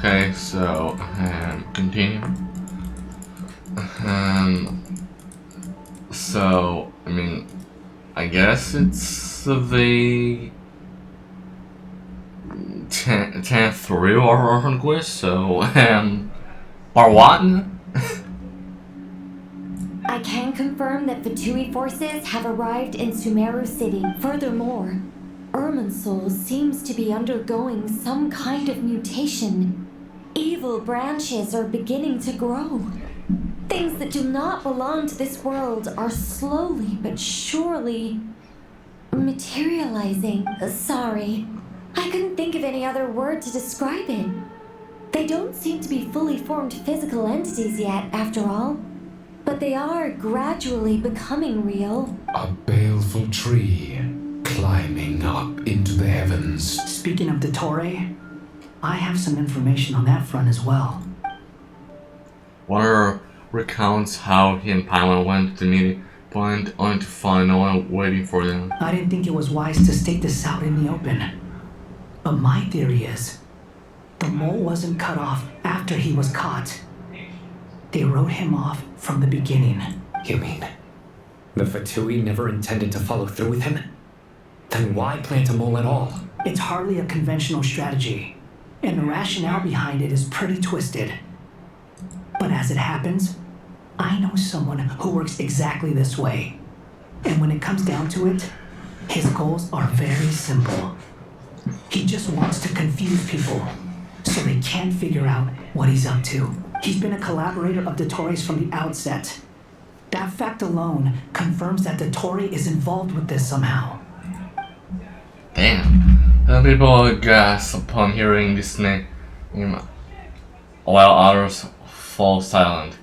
Okay, so continue. So I mean, I guess it's the 10th real Orphan Quest. So part one. I can confirm that Fatui forces have arrived in Sumeru City. Furthermore, Irminsul seems to be undergoing some kind of mutation. Evil branches are beginning to grow. Things that do not belong to this world are slowly but surely materializing. Sorry, I couldn't think of any other word to describe it. They don't seem to be fully formed physical entities yet, after all. But they are gradually becoming real. A baleful tree climbing up into the heavens. Speaking of Dottore, I have some information on that front as well. Warner recounts how he and Paimon went to the meeting point only to find no one waiting for them. I didn't think it was wise to state this out in the open. But my theory is, the mole wasn't cut off after he was caught. They wrote him off from the beginning. You mean the Fatui never intended to follow through with him? Then why plant a mole at all? It's hardly a conventional strategy, and the rationale behind it is pretty twisted. But as it happens, I know someone who works exactly this way. And when it comes down to it, his goals are very simple. He just wants to confuse people, so they can't figure out what he's up to. He's been a collaborator of Dottore's from the outset. That fact alone confirms that Dottore is involved with this somehow. Damn. Some people gasp upon hearing this name, while others fall silent.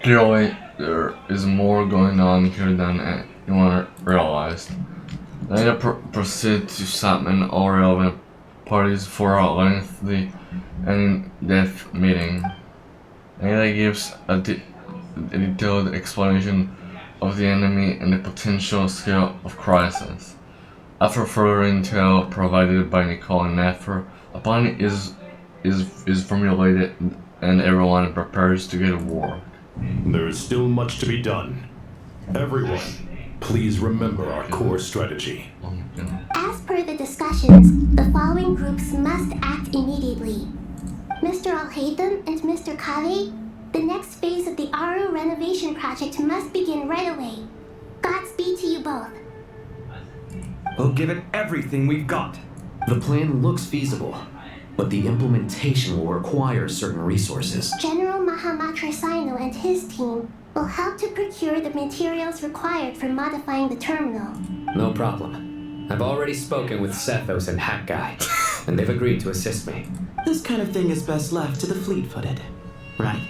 Clearly, there is more going on here than anyone realized. They proceed to summon all relevant parties for a lengthy and in-depth meeting. Ada gives a detailed explanation of the enemy and the potential scale of crisis. After further intel provided by Nicole and Nefer, a plan is formulated and everyone prepares to get to work. There is still much to be done. Everyone, please remember our core strategy. As per the discussions, the following groups must act immediately. Mr. Alhaitham and Mr. Kale, the next phase of the Aru renovation project must begin right away. Godspeed to you both. We'll give it everything we've got. The plan looks feasible, but the implementation will require certain resources. General Mahamatra Sino and his team will help to procure the materials required for modifying the terminal. No problem. I've already spoken with Sethos and Hat Guy, and they've agreed to assist me. This kind of thing is best left to the fleet-footed, right?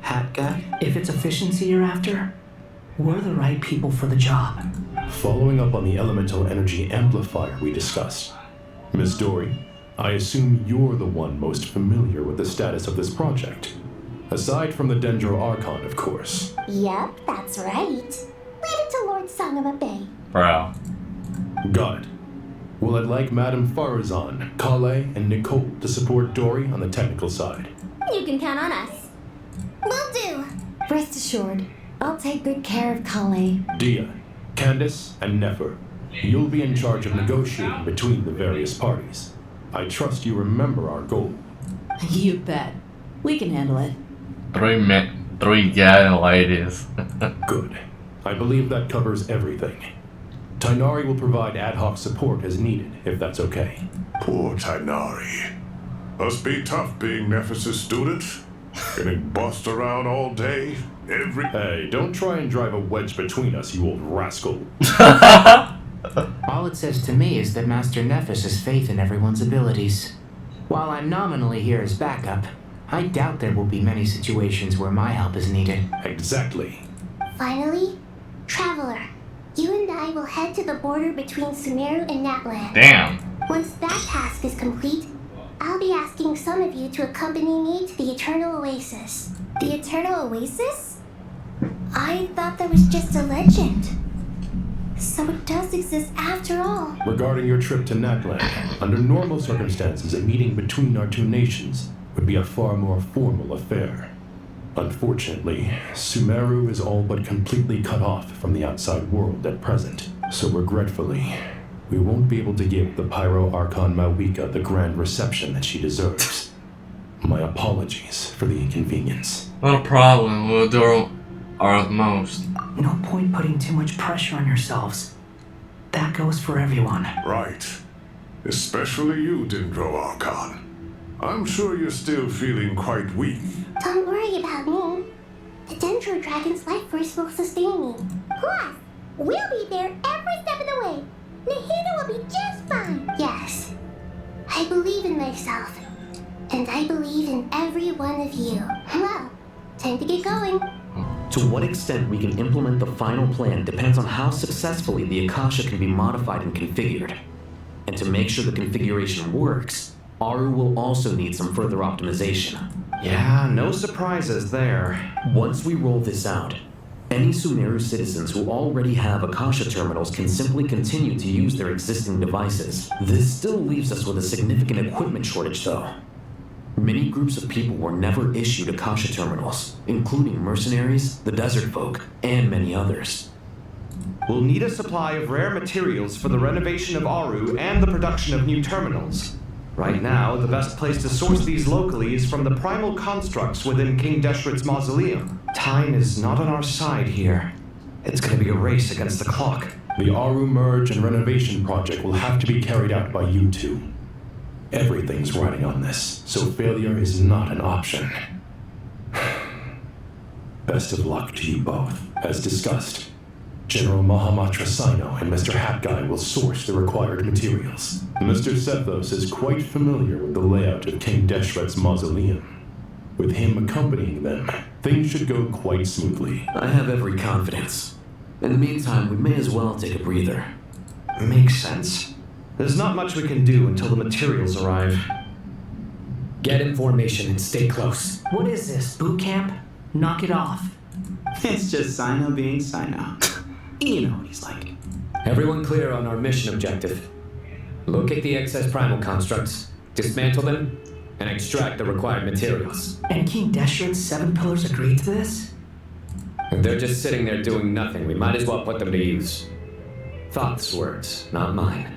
Hat Guy? If it's efficiency you're after, we're the right people for the job. Following up on the elemental energy amplifier we discussed, Miss Dory, I assume you're the one most familiar with the status of this project. Aside from the Dendro Archon, of course. Yep, that's right. Leave it to Lord Sangama Bay. Bro. Got it. Well, I'd like Madame Farazan, Kale, and Nicole to support Dory on the technical side. You can count on us. Will do. Rest assured, I'll take good care of Kale. Dia, Candace, and Nefer, you'll be in charge of negotiating between the various parties. I trust you remember our goal. You bet. We can handle it. Three young ladies. Good. I believe that covers everything. Tainari will provide ad hoc support as needed, if that's okay. Poor Tainari. Must be tough being Nephis' student. Getting bossed around all day, Hey, don't try and drive a wedge between us, you old rascal. All it says to me is that Master Nephis has faith in everyone's abilities. While I'm nominally here as backup, I doubt there will be many situations where my help is needed. Exactly. Finally, Traveler, you and I will head to the border between Sumeru and Natland. Damn. Once that task is complete, I'll be asking some of you to accompany me to the Eternal Oasis. The Eternal Oasis? I thought that was just a legend. So it does exist after all. Regarding your trip to Natland, under normal circumstances, a meeting between our two nations would be a far more formal affair. Unfortunately, Sumeru is all but completely cut off from the outside world at present, so regretfully, we won't be able to give the Pyro Archon Mawika the grand reception that she deserves. My apologies for the inconvenience. Not a problem, we'll do our utmost. No point putting too much pressure on yourselves. That goes for everyone. Right. Especially you, Dendro Archon. I'm sure you're still feeling quite weak. Don't worry about me. The Dendro Dragon's life force will sustain me. Plus, we'll be there every step of the way. Nahida will be just fine. Yes. I believe in myself. And I believe in every one of you. Well, time to get going. To what extent we can implement the final plan depends on how successfully the Akasha can be modified and configured. And to make sure the configuration works, Aru will also need some further optimization. Yeah, no surprises there. Once we roll this out, any Sumeru citizens who already have Akasha terminals can simply continue to use their existing devices. This still leaves us with a significant equipment shortage though. Many groups of people were never issued Akasha terminals, including mercenaries, the desert folk, and many others. We'll need a supply of rare materials for the renovation of Aru and the production of new terminals. Right now, the best place to source these locally is from the primal constructs within King Deshret's mausoleum. Time is not on our side here. It's gonna be a race against the clock. The Aru merge and renovation project will have to be carried out by you two. Everything's riding on this, so failure is not an option. Best of luck to you both. As discussed, General Mahamatra Sino and Mr. Hatguy will source the required materials. Mr. Sethos is quite familiar with the layout of King Deshret's mausoleum. With him accompanying them, things should go quite smoothly. I have every confidence. In the meantime, we may as well take a breather. Makes sense. There's not much we can do until the materials arrive. Get in formation and stay close. What is this, boot camp? Knock it off. It's just Sino being Sino. You know what he's like. Everyone clear on our mission objective. Locate the excess primal constructs, dismantle them, and extract the required materials. And King Deshret's 7 pillars agreed to this? If they're just sitting there doing nothing, we might as well put them to use. Thoth's words, not mine.